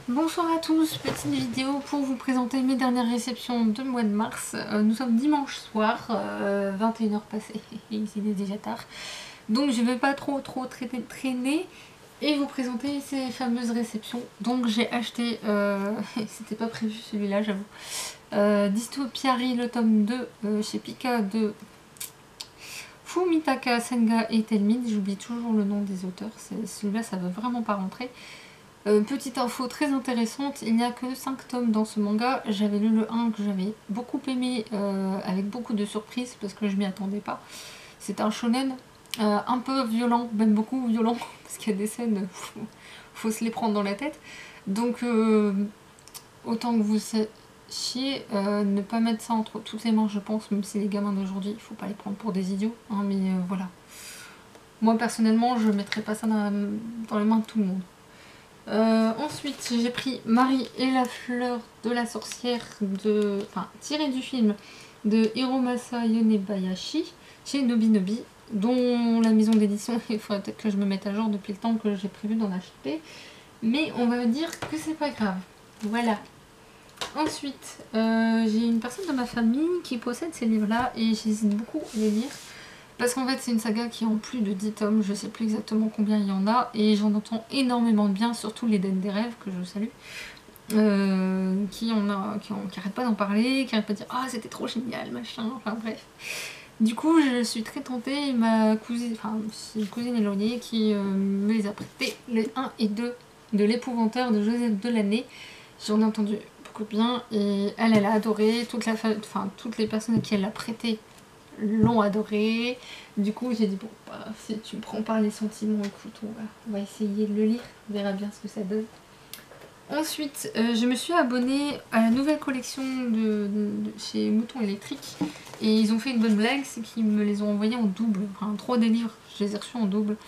Bonsoir à tous, petite vidéo pour vous présenter mes dernières réceptions de mois de mars. Nous sommes dimanche soir, 21h passées, et ici il est déjà tard. Donc je ne vais pas trop traîner et vous présenter ces fameuses réceptions. Donc j'ai acheté, c'était pas prévu celui-là j'avoue, Dystopiary le tome 2 chez Pika de Fumitaka Senga et Telmid. J'oublie toujours le nom des auteurs, celui-là ça veut vraiment pas rentrer. Petite info très intéressante, il n'y a que 5 tomes dans ce manga. J'avais lu le 1 que j'avais beaucoup aimé, avec beaucoup de surprises parce que je m'y attendais pas. C'est un shonen un peu violent, même beaucoup violent, parce qu'il y a des scènes, faut se les prendre dans la tête. Donc autant que vous sachiez, ne pas mettre ça entre toutes les mains je pense, même si les gamins d'aujourd'hui, il faut pas les prendre pour des idiots, hein, mais voilà. Moi personnellement je mettrais pas ça dans les mains de tout le monde. Ensuite, j'ai pris Marie et la fleur de la sorcière, tiré du film de Hiromasa Yonebayashi, chez Nobinobi, dont la maison d'édition, il faudrait peut-être que je me mette à jour depuis le temps que j'ai prévu d'en acheter, mais on va me dire que c'est pas grave. Voilà. Ensuite, j'ai une personne de ma famille qui possède ces livres-là, et j'hésite beaucoup à les lire. Parce qu'en fait c'est une saga qui est en plus de 10 tomes, je sais plus exactement combien il y en a, et j'en entends énormément de bien, surtout l'Éden des rêves, que je salue, qui arrêtent pas d'en parler, qui arrêtent pas de dire ah c'était trop génial, machin, enfin bref. Du coup je suis très tentée, et ma cousine, c'est une cousine éloignée qui me les a prêtés, les 1 et 2 de l'épouvanteur de Joseph Delaney. J'en ai entendu beaucoup de bien, et elle a adoré, toutes les personnes à qui elle l'a prêté l'ont adoré. Du coup j'ai dit bon bah, si tu me prends par les sentiments, écoute on va essayer de le lire, on verra bien ce que ça donne. Ensuite je me suis abonnée à la nouvelle collection de chez Mouton Électrique, et ils ont fait une bonne blague, c'est qu'ils me les ont envoyés en double, enfin 3 des livres je les ai reçus en double.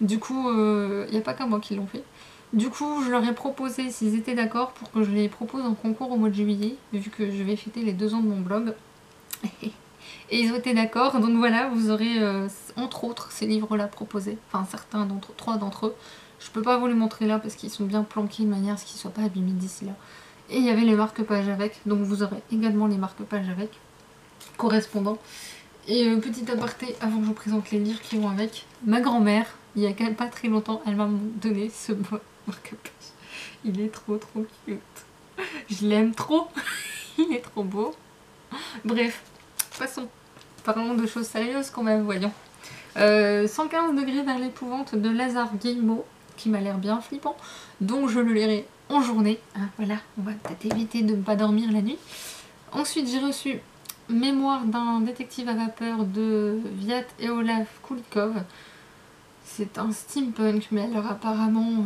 Du coup il n'y a pas qu'à moi qui l'ont fait. Du coup je leur ai proposé s'ils étaient d'accord pour que je les propose en concours au mois de juillet, vu que je vais fêter les 2 ans de mon blog. Et ils ont été d'accord, donc voilà, vous aurez entre autres ces livres-là proposés, enfin trois d'entre eux. Je peux pas vous les montrer là parce qu'ils sont bien planqués de manière à ce qu'ils soient pas abîmés d'ici là. Et il y avait les marque-pages avec, donc vous aurez également les marque-pages avec, correspondants. Et petit aparté, avant que je vous présente les livres qui vont avec, ma grand-mère, il y a quand même pas très longtemps, elle m'a donné ce marque-page. Il est trop cute. Je l'aime trop, il est trop beau. Bref, passons. Parlons de choses sérieuses quand même, voyons. 115 degrés vers l'épouvante de Lazare Guillemot, qui m'a l'air bien flippant, donc je le lirai en journée. Hein, voilà, on va peut-être éviter de ne pas dormir la nuit. Ensuite, j'ai reçu Mémoire d'un détective à vapeur de Viat et Olaf Kulikov. C'est un steampunk, mais alors apparemment,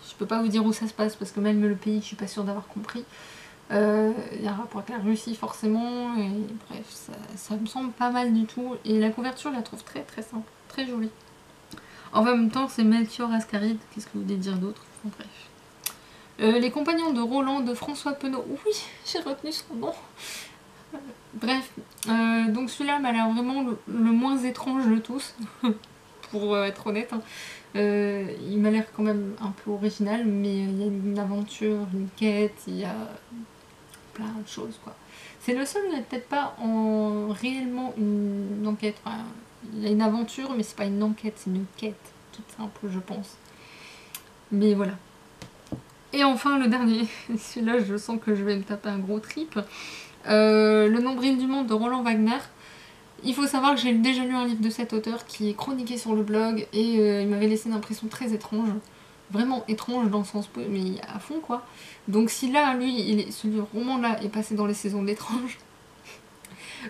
je peux pas vous dire où ça se passe parce que même le pays, je suis pas sûre d'avoir compris. Il y a un rapport avec la Russie forcément, et bref, ça me semble pas mal du tout. Et la couverture, je la trouve très simple, très jolie. En même temps, c'est Melchior Ascaride, qu'est-ce que vous voulez dire d'autre? Enfin, bref. Les compagnons de Roland de François Penaud, oui, j'ai retenu son nom. Bref, donc celui-là m'a l'air vraiment le moins étrange de tous, pour être honnête. Hein. Il m'a l'air quand même un peu original, mais il y a une aventure, une quête, il y a plein de choses quoi. C'est le seul où il n'y a peut-être pas réellement une enquête. Enfin, il y a une aventure, mais c'est pas une enquête, c'est une quête toute simple, je pense. Mais voilà. Et enfin le dernier, celui-là je sens que je vais me taper un gros trip. Le nombril du monde de Roland Wagner. Il faut savoir que j'ai déjà lu un livre de cet auteur qui est chroniqué sur le blog, et il m'avait laissé une impression très étrange. Vraiment étrange dans le sens mais à fond quoi. Donc si là, lui, ce roman-là est passé dans les saisons de l'étrange,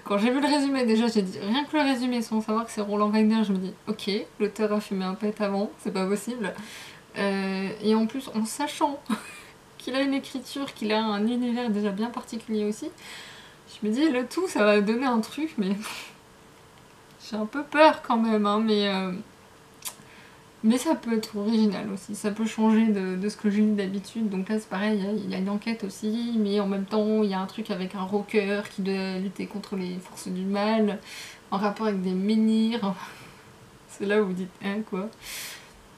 quand j'ai vu le résumé déjà, j'ai dit rien que le résumé sans savoir que c'est Roland Wagner, je me dis ok, l'auteur a fumé un pet avant, c'est pas possible. Et en plus en sachant qu'il a une écriture, qu'il a un univers déjà bien particulier aussi, je me dis le tout ça va donner un truc, mais j'ai un peu peur quand même, hein, mais ça peut être original aussi, ça peut changer de ce que je lis d'habitude. Donc là c'est pareil, il y a une enquête aussi, mais en même temps il y a un truc avec un rocker qui doit lutter contre les forces du mal, en rapport avec des menhirs. C'est là où vous dites hein quoi.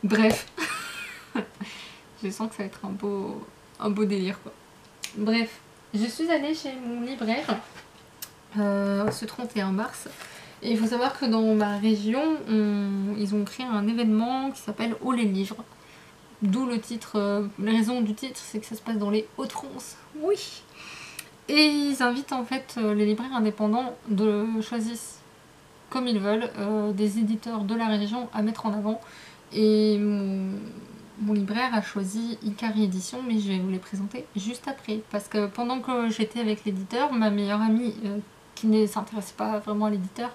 Bref, je sens que ça va être un beau un beau délire quoi. Bref, je suis allée chez mon libraire ce 31 mars. Et il faut savoir que dans ma région, ils ont créé un événement qui s'appelle Oh les livres. D'où le titre, la raison du titre, c'est que ça se passe dans les Hauts-de-France. Oui. Et ils invitent en fait les libraires indépendants de choisir comme ils veulent des éditeurs de la région à mettre en avant. Et mon libraire a choisi Ikari Édition, mais je vais vous les présenter juste après. Parce que pendant que j'étais avec l'éditeur, ma meilleure amie, qui ne s'intéressait pas vraiment à l'éditeur,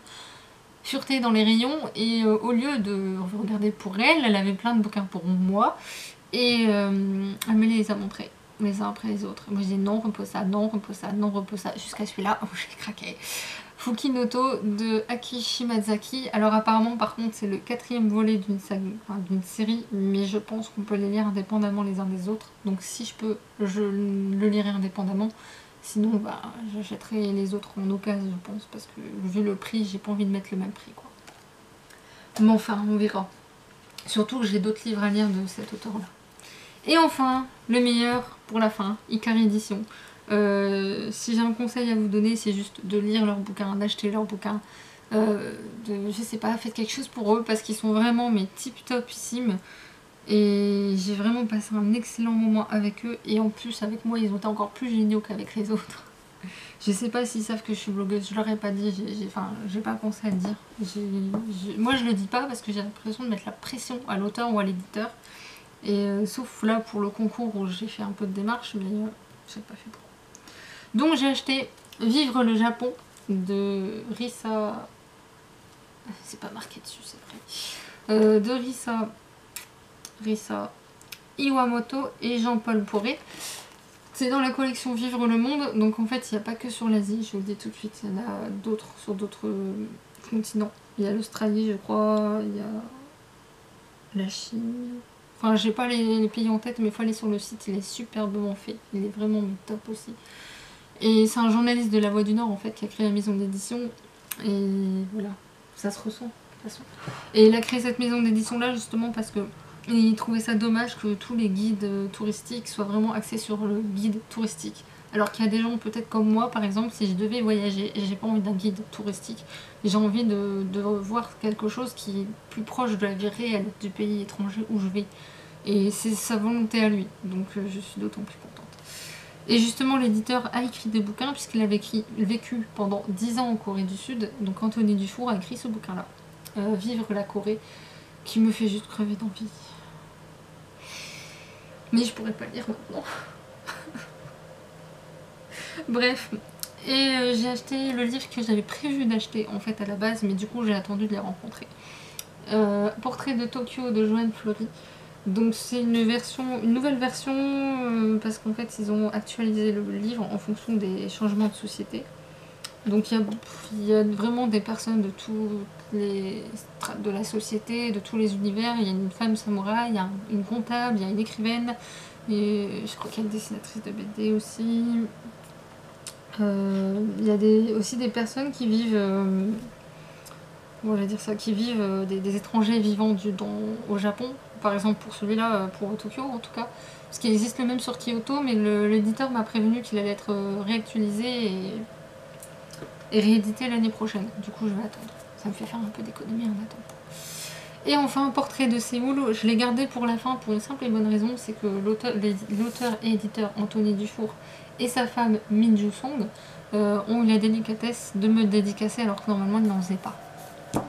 furetait dans les rayons et au lieu de regarder pour elle, elle avait plein de bouquins pour moi et elle me les a montrés les uns après les autres. Moi j'ai dit non, repose ça, non, repose ça, non, repose ça, jusqu'à celui-là où j'ai craqué. Fukinoto de Aki Shimazaki. Alors apparemment par contre c'est le 4e volet d'une série, mais je pense qu'on peut les lire indépendamment les uns des autres. Donc si je peux, je le lirai indépendamment. Sinon bah j'achèterai les autres en occasion je pense, parce que vu le prix j'ai pas envie de mettre le même prix quoi. Mais enfin on verra. Surtout que j'ai d'autres livres à lire de cet auteur là. Et enfin, le meilleur pour la fin, Ikari Édition. Si j'ai un conseil à vous donner, c'est juste de lire leurs bouquins, d'acheter leurs bouquins. Je sais pas, faites quelque chose pour eux parce qu'ils sont vraiment mais tip topissimes. Et j'ai vraiment passé un excellent moment avec eux. Et en plus, avec moi, ils ont été encore plus géniaux qu'avec les autres. Je sais pas s'ils savent que je suis blogueuse, je leur ai pas dit, j'ai pas pensé à le dire. Moi, je le dis pas parce que j'ai l'impression de mettre la pression à l'auteur ou à l'éditeur. Et sauf là pour le concours où j'ai fait un peu de démarche, mais j'ai pas fait pour. Donc j'ai acheté Vivre le Japon de Risa. C'est pas marqué dessus, c'est vrai. De Risa Iwamoto et Jean-Paul Poré. C'est dans la collection Vivre le Monde, donc en fait il n'y a pas que sur l'Asie, je vous le dis tout de suite, il y en a d'autres sur d'autres continents. Il y a l'Australie je crois, il y a la Chine. Enfin, j'ai pas les pays en tête, mais il faut aller sur le site, il est superbement fait. Il est vraiment top aussi. Et c'est un journaliste de La Voix du Nord, en fait, qui a créé la maison d'édition. Et voilà, ça se ressent, de toute façon. Et il a créé cette maison d'édition-là, justement, parce que il trouvait ça dommage que tous les guides touristiques soient vraiment axés sur le guide touristique. Alors qu'il y a des gens, peut-être comme moi, par exemple, si je devais voyager et j'ai pas envie d'un guide touristique, j'ai envie de voir quelque chose qui est plus proche de la vie réelle du pays étranger où je vais. Et c'est sa volonté à lui, donc je suis d'autant plus contente. Et justement, l'éditeur a écrit des bouquins, puisqu'il avait vécu pendant 10 ans en Corée du Sud, donc Anthony Dufour a écrit ce bouquin-là, Vivre la Corée, qui me fait juste crever d'envie. Mais je pourrais pas le lire maintenant. Bref, et j'ai acheté le livre que j'avais prévu d'acheter en fait à la base, mais du coup j'ai attendu de les rencontrer. Portrait de Tokyo de Joanne Fleury. Donc c'est une nouvelle version parce qu'en fait ils ont actualisé le livre en fonction des changements de société. Donc il y a vraiment des personnes de toutes les strates de la société, de tous les univers. Il y a une femme samouraï, il y a une comptable, il y a une écrivaine, et je crois qu'il y a une dessinatrice de BD aussi. Il y a aussi des personnes qui vivent, des étrangers vivant au Japon. Par exemple pour celui-là, pour Tokyo en tout cas. Parce qu'il existe le même sur Kyoto, mais l'éditeur m'a prévenu qu'il allait être réactualisé et réédité l'année prochaine. Du coup je vais attendre. Ça me fait faire un peu d'économie en attendant. Et enfin, Portrait de Séoul, je l'ai gardé pour la fin pour une simple et bonne raison, c'est que l'auteur et éditeur Anthony Dufour et sa femme Min Joo-song ont eu la délicatesse de me dédicacer alors que normalement ils n'en faisaient pas.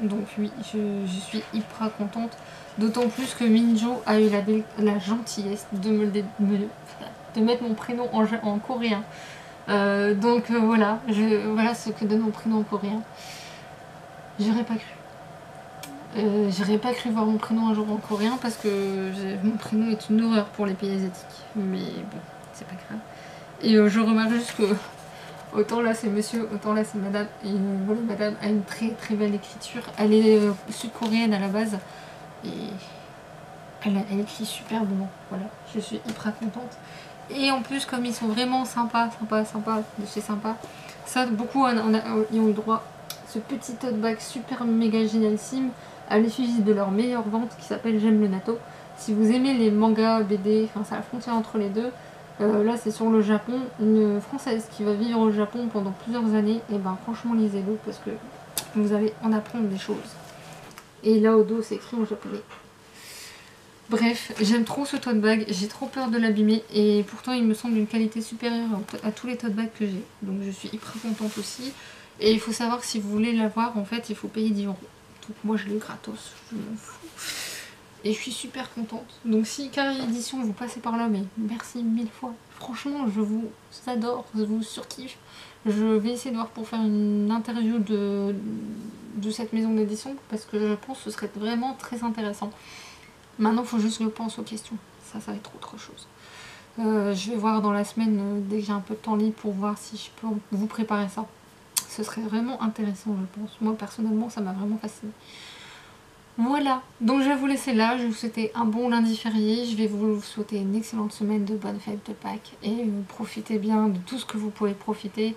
Donc oui, je suis hyper contente, d'autant plus que Minjo a eu la gentillesse de mettre mon prénom en coréen. Voilà, voilà ce que donne mon prénom en coréen. J'aurais pas cru. J'aurais pas cru voir mon prénom un jour en coréen parce que mon prénom est une horreur pour les pays asiatiques. Mais bon, c'est pas grave. Et je remarque juste que autant là c'est monsieur, autant là c'est madame. Et voilà, madame a une très très belle écriture. Elle est sud-coréenne à la base. Et elle écrit superbement. Voilà, je suis hyper contente. Et en plus, comme ils sont vraiment sympas, de chez sympa, ça, beaucoup ils ont eu droit ce petit tote bag super méga génialissime à l'effigie de leur meilleure vente qui s'appelle J'aime le natto. Si vous aimez les mangas, BD, enfin c'est la frontière entre les deux, Là c'est sur le Japon, une Française qui va vivre au Japon pendant plusieurs années, et ben franchement lisez-le parce que vous allez en apprendre des choses. Et là au dos c'est écrit en japonais. Bref, j'aime trop ce tote bag, j'ai trop peur de l'abîmer et pourtant il me semble d'une qualité supérieure à tous les tote bags que j'ai. Donc je suis hyper contente aussi. Et il faut savoir que si vous voulez l'avoir, en fait il faut payer 10 €. Donc moi je l'ai gratos, je m'en fous. Et je suis super contente. Donc si Carré Édition vous passez par là, mais merci 1000 fois. Franchement je vous adore, je vous surkiffe. Je vais essayer de voir pour faire une interview de cette maison d'édition parce que je pense que ce serait vraiment très intéressant. Maintenant, il faut juste que je pense aux questions. Ça va être autre chose. Je vais voir dans la semaine, dès que j'ai un peu de temps libre, pour voir si je peux vous préparer ça. Ce serait vraiment intéressant, je pense. Moi, personnellement, ça m'a vraiment fascinée. Voilà, donc je vais vous laisser là. Je vais vous souhaiter un bon lundi férié. Je vais vous souhaiter une excellente semaine de bonnes fêtes de Pâques. Et profitez bien de tout ce que vous pouvez profiter.